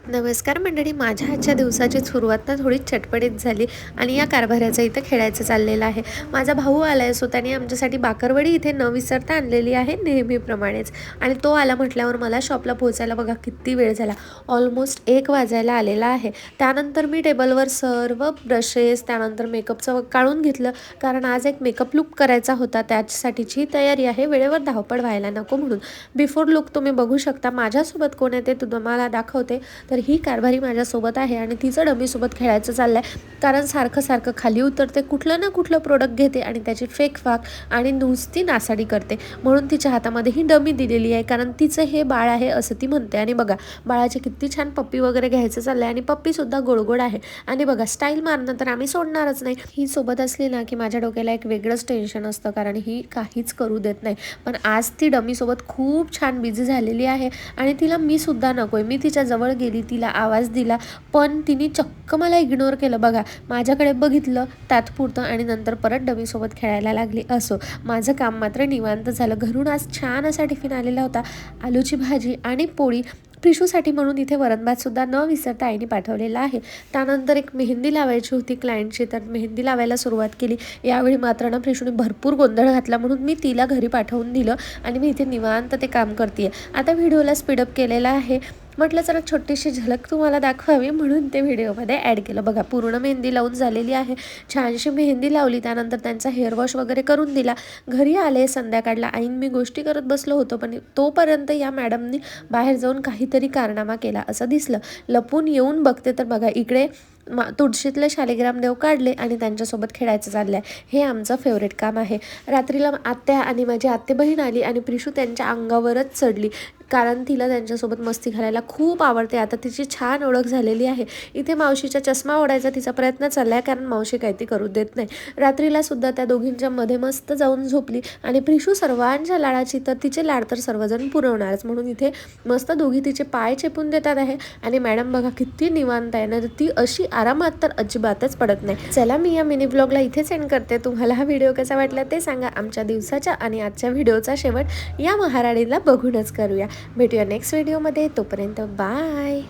नमस्कार मंडळी. माझ्या आजच्या दिवसाची सुरुवात ना थोडी चटपटीत झाली आणि या कारभाराचं इथं खेळायचं चाललेलं आहे. माझा भाऊ आला आहे, सो त्याने आमच्यासाठी बाकरवडी इथे न विसरता आणलेली आहे नेहमीप्रमाणेच. आणि तो आला म्हटल्यावर मला शॉपला पोहोचायला बघा किती वेळ झाला. ऑलमोस्ट 1 वाजायला आलेला आहे. त्यानंतर मी टेबलवर सर्व ब्रशेस त्यानंतर मेकअपचं काढून घेतलं, कारण आज एक मेकअप लुक करायचा होता. त्याच्यासाठीची तयारी आहे, वेळेवर धावपळ व्हायला नको म्हणून. बिफोर लुक तुम्ही बघू शकता. माझ्यासोबत कोण आहे ते तुम्हाला दाखवते. तर ही कारभारी माझ्यासोबत आहे आणि तिचं डमीसोबत खेळायचं चाललं आहे, कारण सारखं खाली उतरते, कुठलं ना कुठलं प्रोडक्ट घेते आणि त्याची फेकफाक आणि नुसती नासाडी करते. म्हणून तिच्या हातामध्ये ही डमी दिलेली आहे, कारण तिचं हे बाळ आहे असं ती म्हणते. आणि बघा बाळाची किती छान पप्पी वगैरे घ्यायचं चाललं आहे आणि पप्पीसुद्धा गोड आहे. आणि बघा स्टाईल मारणं तर आम्ही सोडणारच नाही. ही सोबत असली ना की माझ्या डोक्याला एक वेगळंच टेन्शन असतं, कारण ही काहीच करू देत नाही. पण आज ती डमीसोबत खूप छान बिझी झालेली आहे आणि तिला मी सुद्धा नको आहे. मी तिच्या जवळ गेली, तिला आवाज दिला, पण तिने चक्क मला इग्नोर केलं. बघा माझ्याकडे बघितलं तात्पुरतं आणि नंतर परत डमीसोबत खेळायला लागली. असो, माझं काम मात्र निवांत झालं. घरून आज छान असा टिफिन आलेला होता, आलूची भाजी आणि पोळी. प्रिशूसाठी म्हणून इथे वरणभातसुद्धा न विसरता आईने पाठवलेला आहे. त्यानंतर एक मेहंदी लावायची होती क्लायंटची, तर मेहंदी लावायला सुरुवात केली. यावेळी मात्र ना प्रिशूने भरपूर गोंधळ घातला, म्हणून मी तिला घरी पाठवून दिलं आणि मी इथे निवांत ते काम करते. आता व्हिडिओला स्पीडअप केलेला आहे. म्हटलं जरा छोटीशी झलक तुम्हाला दाखवावी म्हणून ते व्हिडिओमध्ये ॲड केलं. बघा पूर्ण मेहंदी लावून झालेली आहे. छानशी मेहंदी लावली, त्यानंतर त्यांचा हेअर वॉश वगैरे करून दिला. घरी आले संध्याकाळला. आईन मी गोष्टी करत बसलो होतो, पण तोपर्यंत या मॅडमनी बाहेर जाऊन काहीतरी कारनामा केला असं दिसलं. लपून येऊन बघते तर बघा इकडे तुळशीतले शालिग्राम देव काढले आणि त्यांच्यासोबत खेळायचं चाललं आहे. हे आमचं फेवरेट काम आहे. रात्रीला आत्या आणि माझी आत्ते बहीण आली आणि प्रिशू त्यांच्या अंगावरच चढली, कारण तिला त्यांच्यासोबत मस्ती घालायला खूप आवडते. आता तिची छान ओळख झालेली आहे. इथे मावशीचा चष्मा ओढायचा तिचा प्रयत्न चालला आहे, कारण मावशी काही ती करू देत नाही. रात्रीला सुद्धा त्या दोघींच्या मध्ये मस्त जाऊन झोपली आणि प्रिशू सर्वांच्या लाडाची, तर तिचे लाड तर सर्वजण पुरवणारच, म्हणून इथे मस्त दोघी तिचे पाय चेपून देतात आहे. आणि मॅडम बघा किती निवांत आहे ना, ती अशी आरामात तर अजिबातच पडत नाही. चला मी या मिनी ब्लॉगला इथेच एंड करते. तुम्हाला हा व्हिडिओ कसा वाटला ते सांगा. आमच्या दिवसाच्या आणि आजच्या व्हिडिओचा शेवट या महाराणीला बघूनच करूया. भेटूया नेक्स्ट व्हिडिओमध्ये. तोपर्यंत बाय.